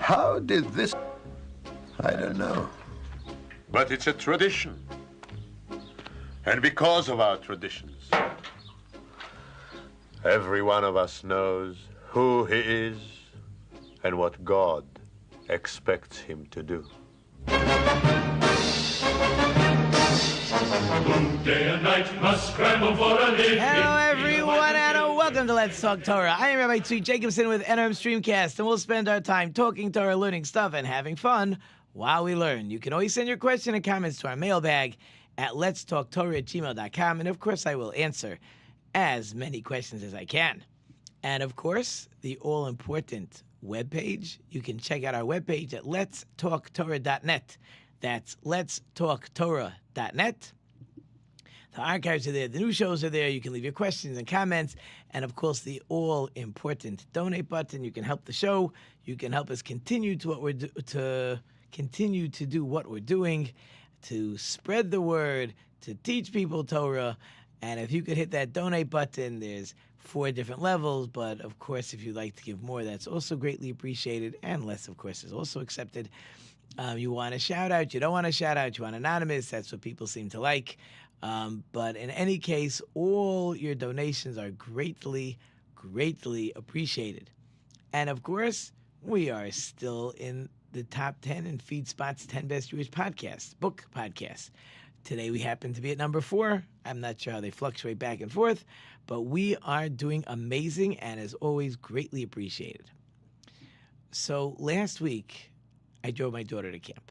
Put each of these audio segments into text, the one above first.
How did this... I don't know. But it's a tradition. And because of our traditions, every one of us knows who he is and what God expects him to do. Day and night must scramble for a living. Hello, everyone, and welcome to Let's Talk Torah. I am Rabbi Tzvi Jacobson with NRM Streamcast, and we'll spend our time talking Torah, learning stuff, and having fun while we learn. You can always send your question and comments to our mailbag at letstalktorah@gmail.com, and of course, I will answer as many questions as I can. And of course, the all-important webpage. You can check out our webpage at letstalktorah.net. That's letstalktorah.net. The archives are there. The new shows are there. You can leave your questions and comments. And, of course, the all-important donate button. You can help the show. You can help us continue to do what we're doing, to spread the word, to teach people Torah. And if you could hit that donate button, there's 4 different levels. But, of course, if you'd like to give more, that's also greatly appreciated. And less, of course, is also accepted. You want a shout-out. You don't want a shout-out. You want anonymous. That's what people seem to like. But in any case, all your donations are greatly, greatly appreciated. And, of course, we are still in the top 10 in FeedSpot's 10 Best Jewish Podcasts, book podcasts. Today we happen to be at number 4. I'm not sure how they fluctuate back and forth, but we are doing amazing and, as always, greatly appreciated. So last week, I drove my daughter to camp.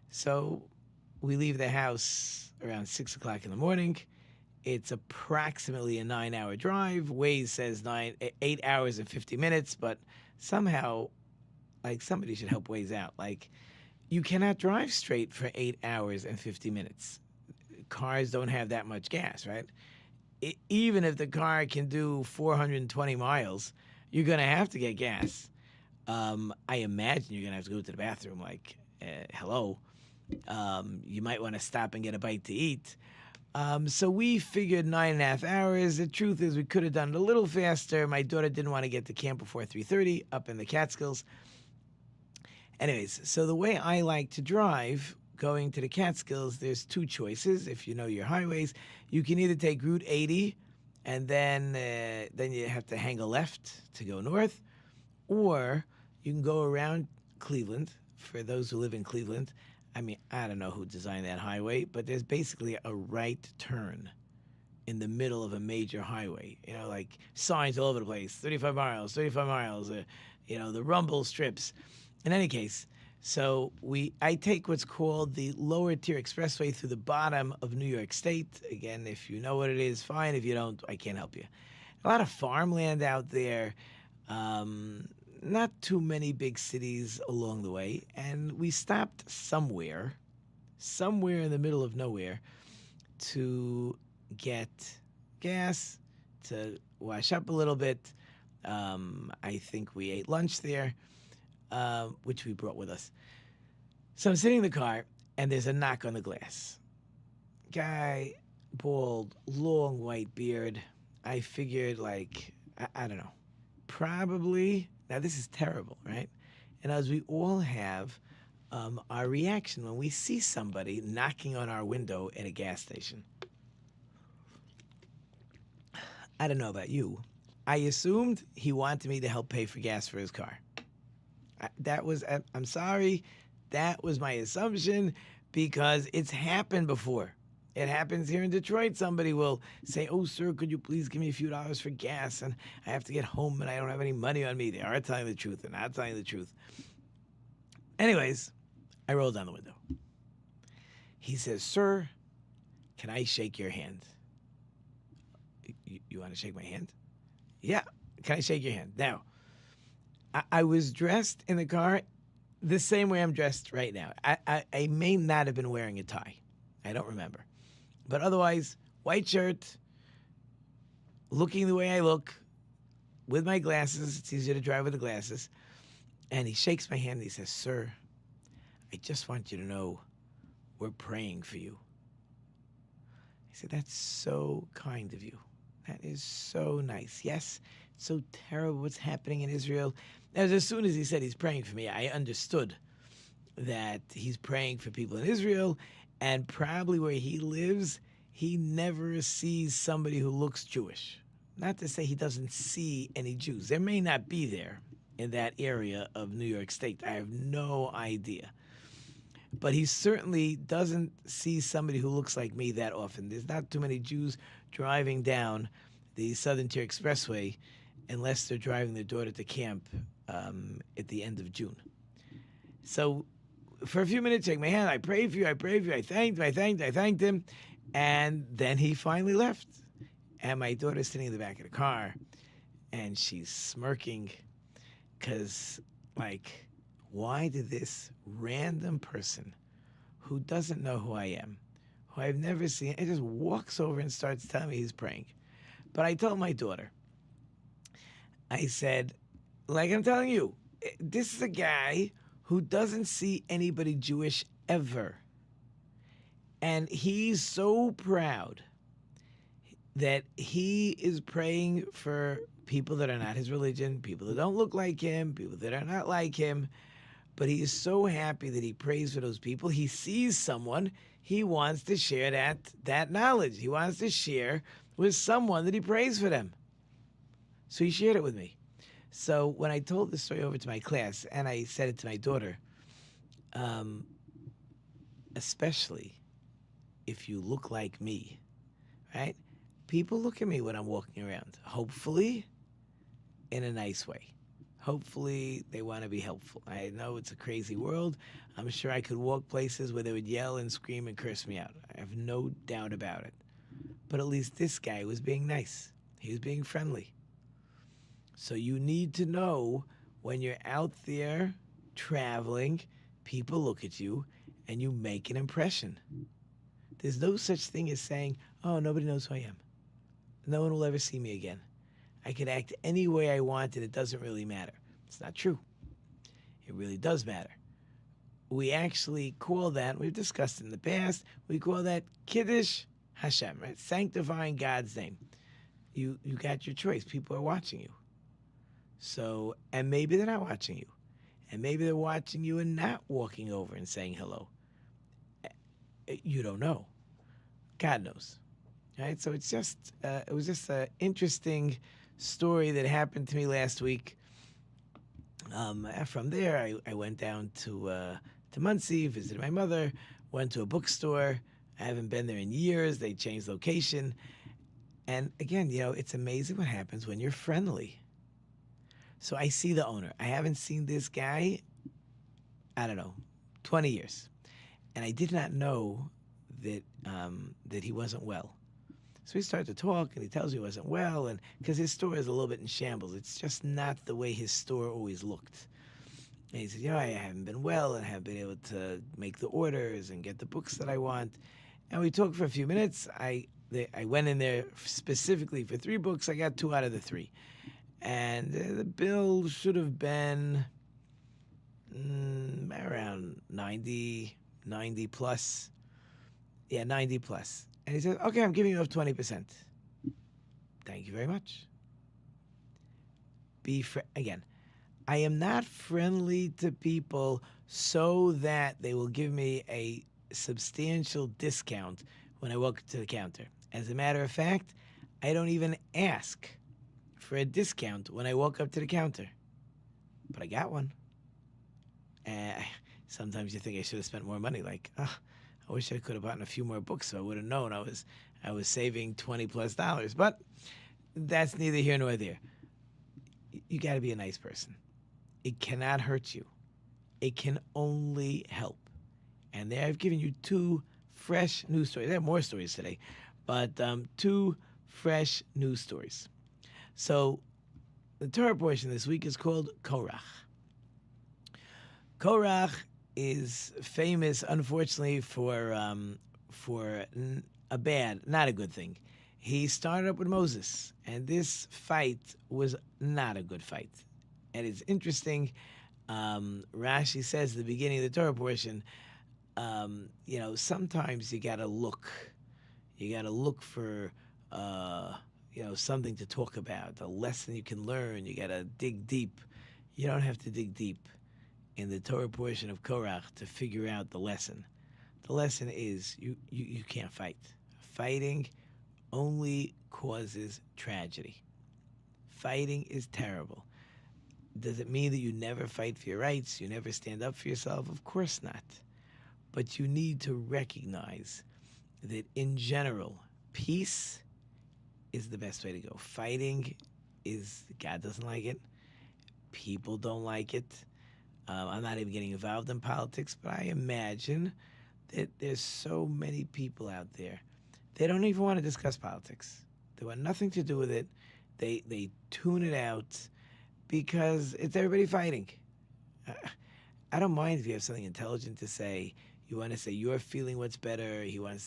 So we leave the house around 6 o'clock in the morning. It's approximately a 9-hour drive. Waze says 8 hours and 50 minutes, but somehow, like, somebody should help Waze out. Like, you cannot drive straight for 8 hours and 50 minutes. Cars don't have that much gas, right? Even if the car can do 420 miles, you're going to have to get gas. I imagine you're going to have to go to the bathroom, like, hello. You might want to stop and get a bite to eat. So we figured 9.5 hours. The truth is we could have done it a little faster. My daughter didn't want to get to camp before 3:30 up in the Catskills. Anyways, so the way I like to drive going to the Catskills, there's 2 choices. If you know your highways, you can either take Route 80 and then you have to hang a left to go north, or you can go around Cleveland. For those who live in Cleveland, I mean, I don't know who designed that highway, but there's basically a right turn in the middle of a major highway. You know, like signs all over the place, 35 miles, the rumble strips. In any case, so I take what's called the lower tier expressway through the bottom of New York State. Again, if you know what it is, fine. If you don't, I can't help you. A lot of farmland out there. Not too many big cities along the way. And we stopped somewhere in the middle of nowhere, to get gas, to wash up a little bit. I think we ate lunch there, which we brought with us. So I'm sitting in the car, and there's a knock on the glass. Guy, bald, long white beard. I figured, like, I don't know, probably... Now, this is terrible, right? And as we all have our reaction when we see somebody knocking on our window at a gas station. I don't know about you. I assumed he wanted me to help pay for gas for his car. I'm sorry, that was my assumption, because it's happened before. It happens here in Detroit. Somebody will say, "Oh, sir, could you please give me a few dollars for gas? And I have to get home and I don't have any money on me." They are telling the truth. They're not telling the truth. Anyways, I roll down the window. He says, "Sir, can I shake your hand?" You want to shake my hand? Yeah. Can I shake your hand? Now, I was dressed in the car the same way I'm dressed right now. I may not have been wearing a tie. I don't remember. But otherwise, white shirt, looking the way I look, with my glasses. It's easier to drive with the glasses. And he shakes my hand and he says, "Sir, I just want you to know we're praying for you." I said, "That's so kind of you. That is so nice. Yes, it's so terrible what's happening in Israel. As soon as he said he's praying for me, I understood that he's praying for people in Israel, and probably where he lives, he never sees somebody who looks Jewish. Not to say he doesn't see any Jews. There may not be there in that area of New York State. I have no idea. But he certainly doesn't see somebody who looks like me that often. There's not too many Jews driving down the Southern Tier Expressway unless they're driving their daughter to camp at the end of June. So for a few minutes, shake my hand, I prayed for you, I thanked him, and then he finally left. And my daughter's sitting in the back of the car, and she's smirking because, like, why did this random person who doesn't know who I am, who I've never seen, and just walks over and starts telling me he's praying? But I told my daughter, I said, like I'm telling you, this is a guy who doesn't see anybody Jewish ever. And he's so proud that he is praying for people that are not his religion, people that don't look like him, people that are not like him. But he is so happy that he prays for those people. He sees someone, he wants to share that knowledge. He wants to share with someone that he prays for them. So he shared it with me. So when I told the story over to my class, and I said it to my daughter, especially if you look like me, right? People look at me when I'm walking around, hopefully in a nice way. Hopefully they want to be helpful. I know it's a crazy world. I'm sure I could walk places where they would yell and scream and curse me out. I have no doubt about it. But at least this guy was being nice. He was being friendly. So you need to know when you're out there traveling, people look at you and you make an impression. There's no such thing as saying, oh, nobody knows who I am. No one will ever see me again. I could act any way I want and it doesn't really matter. It's not true. It really does matter. We actually call that, we've discussed in the past, we call that Kiddush Hashem, right? Sanctifying God's name. You got your choice. People are watching you. So, and maybe they're not watching you. And maybe they're watching you and not walking over and saying hello. You don't know. God knows. Right? So it's just, it was just an interesting story that happened to me last week. From there, I went down to Muncie, visited my mother, went to a bookstore. I haven't been there in years. They changed location. And again, you know, it's amazing what happens when you're friendly. So I see the owner. I haven't seen this guy, I don't know, 20 years. And I did not know that that he wasn't well. So we start to talk, and he tells me he wasn't well, and because his store is a little bit in shambles. It's just not the way his store always looked. And he said, you know, I haven't been well and haven't been able to make the orders and get the books that I want. And we talked for a few minutes. I went in there specifically for 3 books. I got 2 out of the 3. And the bill should have been around 90 plus. Yeah, 90 plus. And he said, okay, I'm giving you up 20%. Thank you very much. Again, I am not friendly to people so that they will give me a substantial discount when I walk to the counter. As a matter of fact, I don't even ask for a discount when I walk up to the counter. But I got one. And sometimes you think I should have spent more money. Like, I wish I could have bought a few more books so I would have known I was saving $20+. But that's neither here nor there. You got to be a nice person. It cannot hurt you. It can only help. And there I've given you 2 fresh news stories. There are more stories today, but 2 fresh news stories. So the Torah portion this week is called Korach. Korach is famous, unfortunately, for a bad, not a good thing. He started up with Moses, and this fight was not a good fight. And it's interesting, Rashi says at the beginning of the Torah portion, you know, sometimes you gotta look for, something to talk about, a lesson you can learn. You got to dig deep. You don't have to dig deep in the Torah portion of Korach to figure out the lesson. The lesson is you can't fight. Fighting only causes tragedy. Fighting is terrible. Does it mean that you never fight for your rights? You never stand up for yourself? Of course not. But you need to recognize that in general, peace is the best way to go. Fighting is, God doesn't like it. People don't like it. I'm not even getting involved in politics, but I imagine that there's so many people out there. They don't even want to discuss politics. They want nothing to do with it. They tune it out because it's everybody fighting. I don't mind if you have something intelligent to say. You want to say you're feeling what's better. He or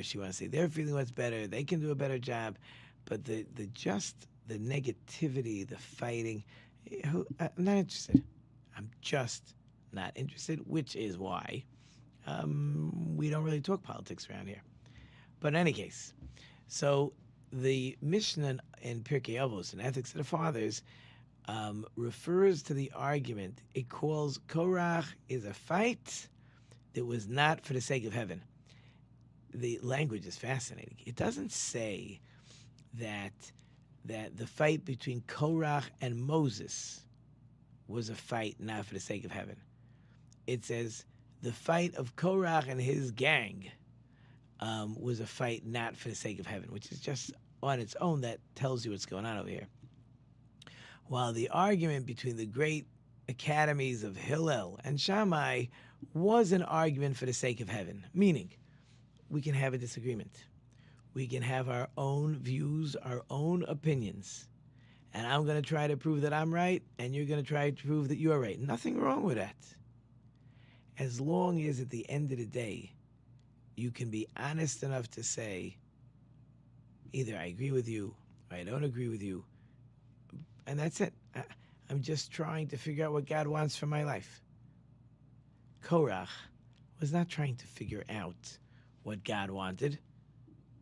she wants to say they're feeling what's better. They can do a better job. But the negativity, the fighting, I'm not interested. I'm just not interested, which is why we don't really talk politics around here. But in any case, so the Mishnah in Pirkei Avos, in Ethics of the Fathers, refers to the argument. It calls Korach is a fight that was not for the sake of heaven. The language is fascinating. It doesn't say that the fight between Korach and Moses was a fight not for the sake of heaven. It says the fight of Korach and his gang was a fight not for the sake of heaven, which is just on its own that tells you what's going on over here. While the argument between the great academies of Hillel and Shammai was an argument for the sake of heaven, meaning we can have a disagreement. We can have our own views, our own opinions. And I'm going to try to prove that I'm right, and you're going to try to prove that you're right. Nothing wrong with that. As long as at the end of the day, you can be honest enough to say, either I agree with you, or I don't agree with you, and that's it. I'm just trying to figure out what God wants for my life. Korach was not trying to figure out what God wanted.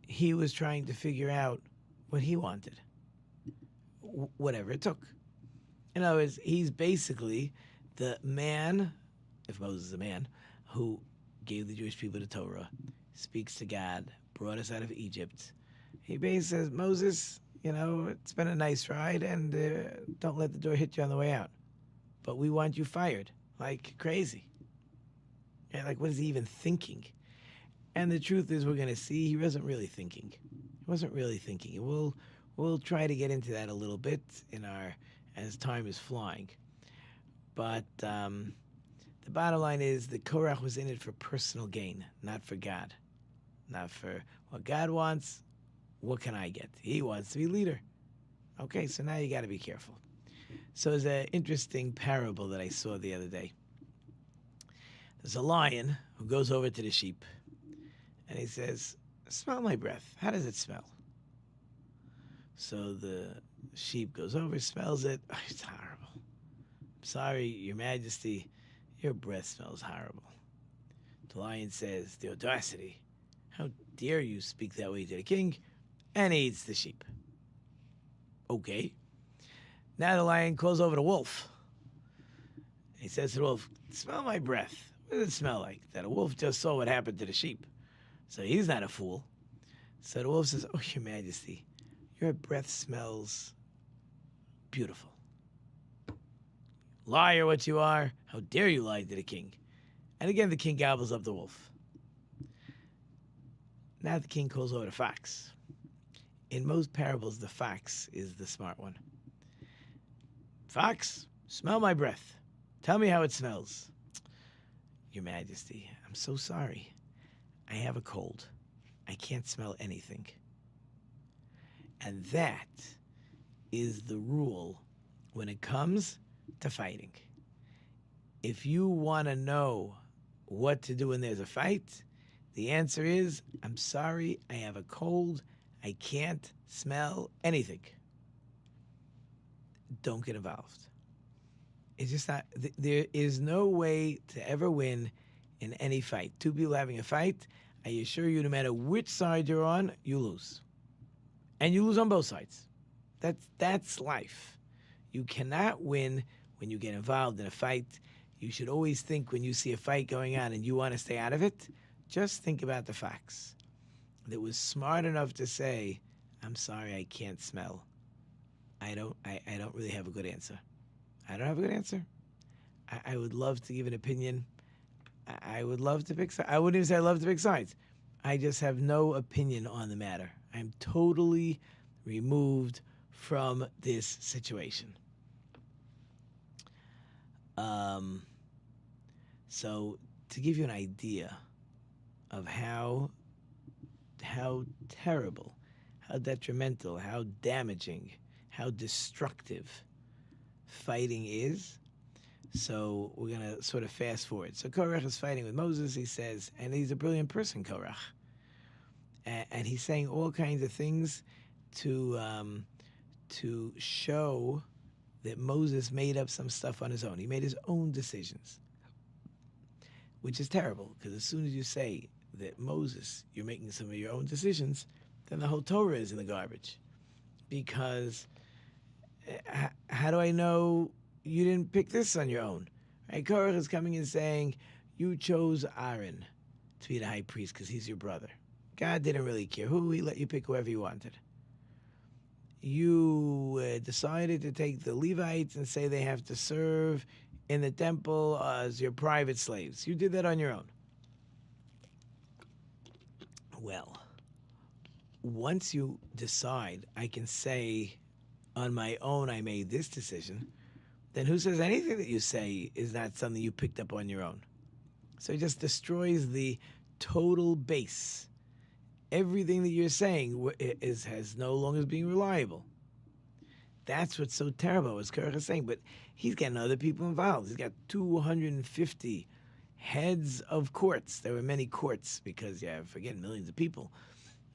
He was trying to figure out what he wanted, whatever it took. In other words, he's basically the man, if Moses is a man, who gave the Jewish people the Torah, speaks to God, brought us out of Egypt. He basically says, Moses, it's been a nice ride, and don't let the door hit you on the way out. But we want you fired, like crazy. Yeah, like, what is he even thinking? And the truth is, we're going to see he wasn't really thinking. He wasn't really thinking. We'll try to get into that a little bit as time is flying. But the bottom line is that Korach was in it for personal gain, not for God. Not for what God wants. What can I get? He wants to be leader. Okay, so now you got to be careful. So there's an interesting parable that I saw the other day. There's a lion who goes over to the sheep, and he says, smell my breath. How does it smell? So the sheep goes over, smells it. Oh, it's horrible. I'm sorry, Your Majesty, your breath smells horrible. The lion says, the audacity. How dare you speak that way to the king? And he eats the sheep. Okay. Now the lion calls over the wolf. He says to the wolf, smell my breath. What does it smell like? That a wolf just saw what happened to the sheep. So he's not a fool. So the wolf says, oh, Your Majesty, your breath smells beautiful. Liar what you are. How dare you lie to the king? And again, the king gobbles up the wolf. Now the king calls over the fox. In most parables, the fox is the smart one. Fox, smell my breath. Tell me how it smells. Your Majesty, I'm so sorry. I have a cold. I can't smell anything. And that is the rule when it comes to fighting. If you want to know what to do when there's a fight, the answer is, I'm sorry, I have a cold. I can't smell anything. Don't get involved. It's just not, there is no way to ever win in any fight. Two people having a fight, I assure you, no matter which side you're on, you lose. And you lose on both sides. That's life. You cannot win when you get involved in a fight. You should always think when you see a fight going on and you want to stay out of it, just think about the facts. That was smart enough to say, I'm sorry, I can't smell. I don't really have a good answer. I don't have a good answer. I would love to give an opinion. I would love to pick sides. I wouldn't even say I love to pick sides. I just have no opinion on the matter. I'm totally removed from this situation. So to give you an idea of how terrible, how detrimental, how damaging, how destructive fighting is, so we're going to sort of fast forward. So Korach is fighting with Moses, he says, and he's a brilliant person, Korach. And he's saying all kinds of things to show that Moses made up some stuff on his own. He made his own decisions, which is terrible, because as soon as you say that Moses, you're making some of your own decisions, then the whole Torah is in the garbage. Because how do I know you didn't pick this on your own? Right? Korach is coming and saying, you chose Aaron to be the high priest because he's your brother. God didn't really care who, he let you pick whoever you wanted. You decided to take the Levites and say they have to serve in the temple as your private slaves. You did that on your own. Well, once you decide, I can say on my own I made this decision, then who says anything that you say is not something you picked up on your own? So it just destroys the total base. Everything that you're saying has no longer being reliable. That's what's so terrible, as Korach is saying. But he's getting other people involved. He's got 250 heads of courts. There were many courts because, forget millions of people.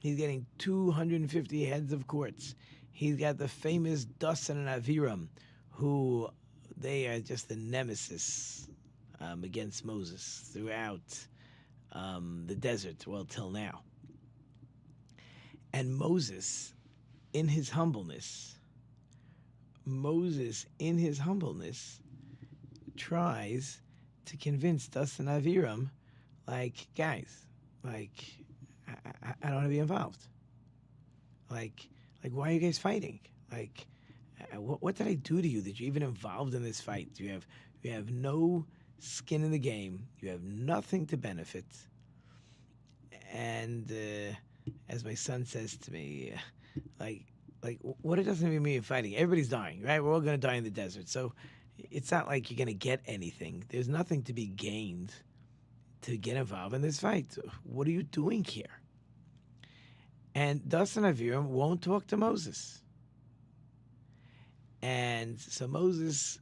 He's getting 250 heads of courts. He's got the famous Dasan and Aviram, who they are just the nemesis against Moses throughout the desert, well, till now. And Moses, in his humbleness, tries to convince Dasan and Aviram, like, guys, like, I don't want to be involved. Like, why are you guys fighting? Like, what did I do to you that you're even involved in this fight? You have no skin in the game. You have nothing to benefit. And as my son says to me, like what it doesn't even mean fighting. Everybody's dying, right? We're all going to die in the desert. So it's not like you're going to get anything. There's nothing to be gained to get involved in this fight. What are you doing here? And Dasan and Aviram won't talk to Moses. And so Moses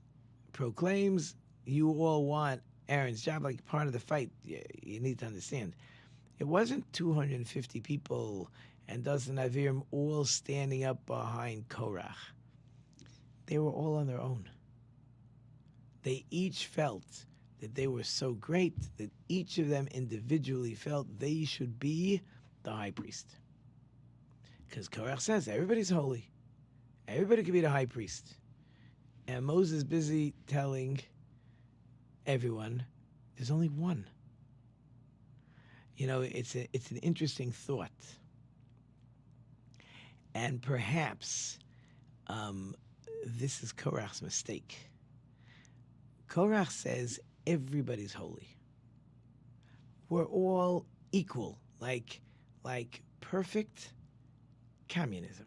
proclaims, you all want Aaron's job, like part of the fight. You need to understand. It wasn't 250 people and Dasan and Aviram all standing up behind Korach. They were all on their own. They each felt that they were so great that each of them individually felt they should be the high priest. Because Korach says everybody's holy. Everybody could be the high priest. And Moses is busy telling everyone there's only one. You know, it's an interesting thought. And perhaps this is Korach's mistake. Korach says everybody's holy. We're all equal, like perfect communism.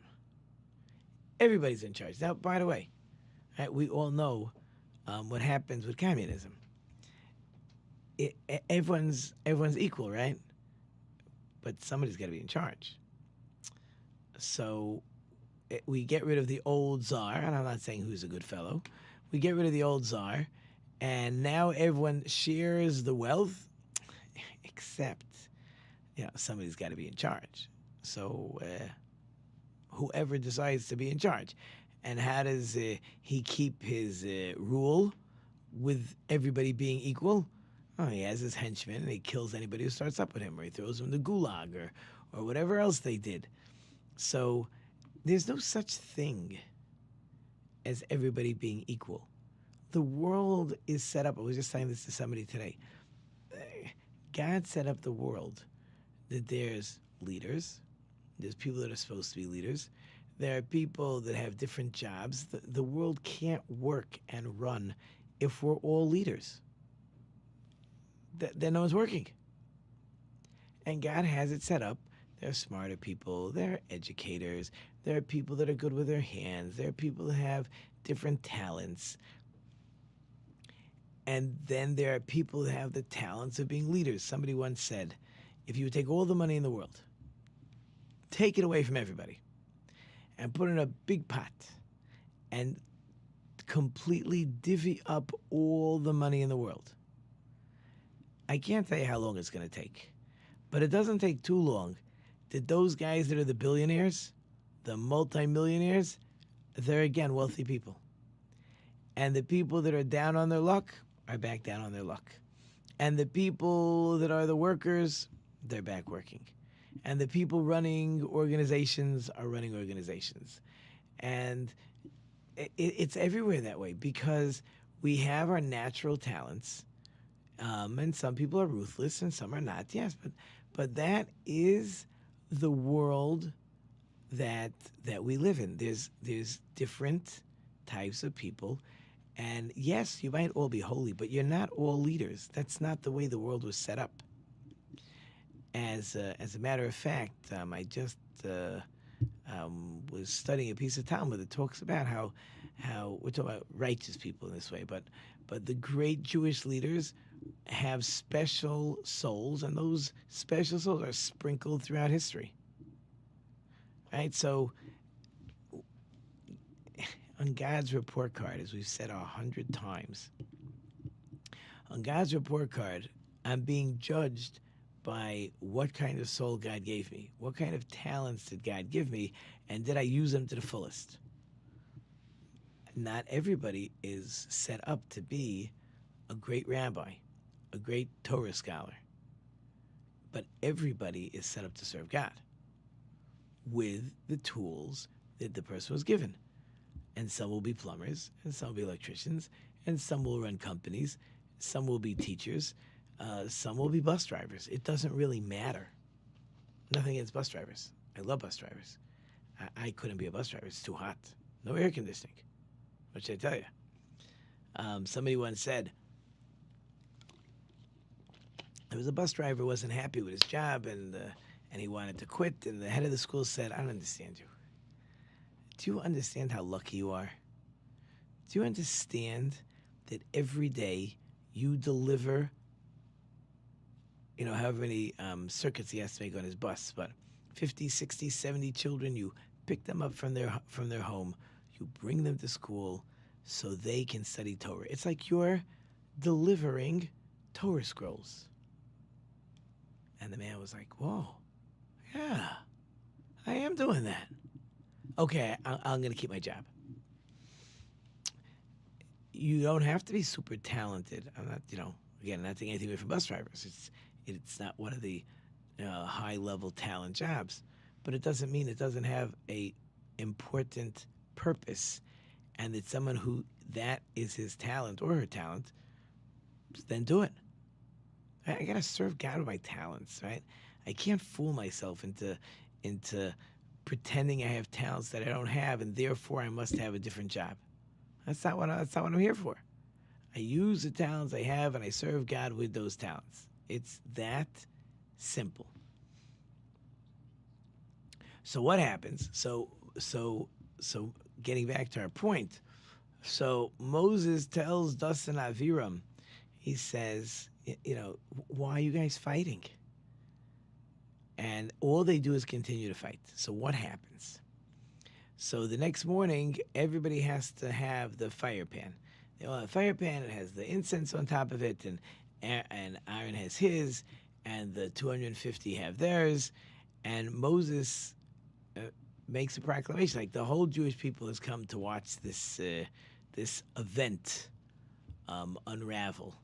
Everybody's in charge. Now, by the way, right, we all know what happens with communism. Everyone's equal, right? But somebody's got to be in charge. So we get rid of the old czar, and I'm not saying who's a good fellow. We get rid of the old czar, and now everyone shares the wealth, except, somebody's got to be in charge. So whoever decides to be in charge. And how does he keep his rule with everybody being equal? Oh, he has his henchmen, and he kills anybody who starts up with him, or he throws him in the gulag, or whatever else they did. So there's no such thing as everybody being equal. The world is set up. I was just saying this to somebody today. God set up the world that there's leaders, there's people that are supposed to be leaders, there are people that have different jobs. The world can't work and run if we're all leaders. Then no one's working. And God has it set up. There are smarter people, there are educators, there are people that are good with their hands, there are people that have different talents. And then there are people that have the talents of being leaders. Somebody once said, if you would take all the money in the world, take it away from everybody, and put it in a big pot, and completely divvy up all the money in the world, I can't tell you how long it's going to take. But it doesn't take too long that those guys that are the billionaires, the multimillionaires, they're again wealthy people. And the people that are down on their luck are back down on their luck. And the people that are the workers, they're back working. And the people running organizations are running organizations. And it's everywhere that way because we have our natural talents. And some people are ruthless and some are not, yes. But that is the world that we live in. There's different types of people. And yes, you might all be holy, but you're not all leaders. That's not the way the world was set up. As a matter of fact, I just was studying a piece of Talmud that talks about how we're talking about righteous people in this way, but the great Jewish leaders have special souls, and those special souls are sprinkled throughout history. Right? So on God's report card, as we've said 100 times, on God's report card, I'm being judged by what kind of soul God gave me. What kind of talents did God give me, and did I use them to the fullest? Not everybody is set up to be a great rabbi, a great Torah scholar, but everybody is set up to serve God with the tools that the person was given. And some will be plumbers, and some will be electricians, and some will run companies, some will be teachers, some will be bus drivers. It doesn't really matter. Nothing against bus drivers. I love bus drivers. I couldn't be a bus driver. It's too hot. No air conditioning. What should I tell you? Somebody once said, there was a bus driver who wasn't happy with his job, and he wanted to quit, and the head of the school said, I don't understand you. Do you understand how lucky you are? Do you understand that every day you deliver, however many circuits he has to make on his bus, but 50, 60, 70 children, you pick them up from their home, you bring them to school so they can study Torah. It's like you're delivering Torah scrolls. And the man was like, whoa, yeah, I am doing that. Okay, I'm going to keep my job. You don't have to be super talented. I'm not, again, not taking anything away from bus drivers. It's not one of the high-level talent jobs. But it doesn't mean it doesn't have a important purpose, and that someone who that is his talent or her talent, then do it. I got to serve God with my talents, right? I can't fool myself into pretending I have talents that I don't have, and therefore I must have a different job. That's not what I'm here for. I use the talents I have, and I serve God with those talents. It's that simple. So what happens? So getting back to our point. So Moses tells Dasan Aviram, he says, why are you guys fighting? And all they do is continue to fight. So what happens? So the next morning, everybody has to have the fire pan. They all have a fire pan. It has the incense on top of it, and Aaron has his, and the 250 have theirs. And Moses makes a proclamation, like the whole Jewish people has come to watch this event unravel.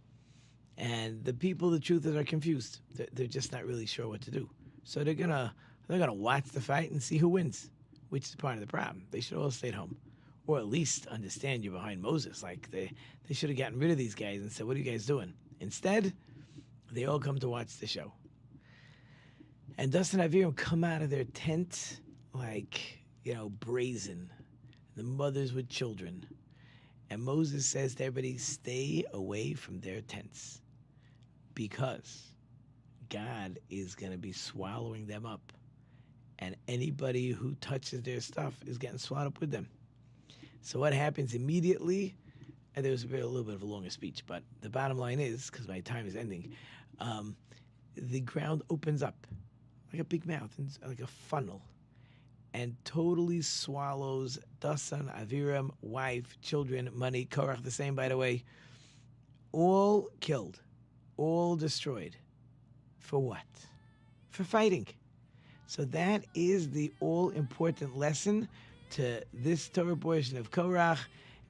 And the people, the truth is, are confused. They're just not really sure what to do. So they're gonna watch the fight and see who wins. which is part of the problem. They should all stay at home, or at least understand you're behind Moses. Like they should have gotten rid of these guys and said, "What are you guys doing?" Instead, they all come to watch the show. And Dustin and Aviram come out of their tent like, brazen. The mothers with children. And Moses says to everybody, stay away from their tents, because God is going to be swallowing them up. And anybody who touches their stuff is getting swallowed up with them. So what happens immediately, and there was a little bit of a longer speech, but the bottom line is, because my time is ending, the ground opens up like a big mouth, like a funnel, and totally swallows Dasan, Aviram, wife, children, money, Korach the same, by the way, all killed, all destroyed. For what? For fighting. So that is the all-important lesson to this Torah portion of Korach.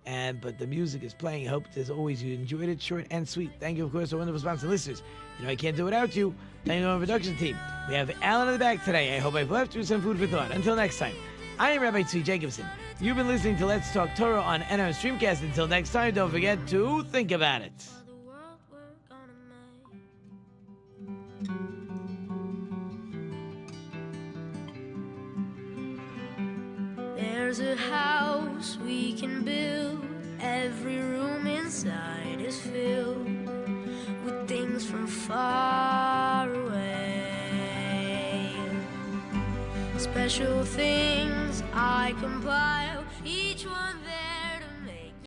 But the music is playing. I hope, as always, you enjoyed it. Short and sweet. Thank you, of course, to wonderful sponsor listeners. I can't do it without you. Thank you to our production team. We have Alan in the back today. I hope I've left you some food for thought. Until next time, I am Rabbi Tzvi Jacobson. You've been listening to Let's Talk Torah on NRM Streamcast. Until next time, don't forget to think about it. There's a house we can build. Every room inside is filled with things from far away. Special things I compile each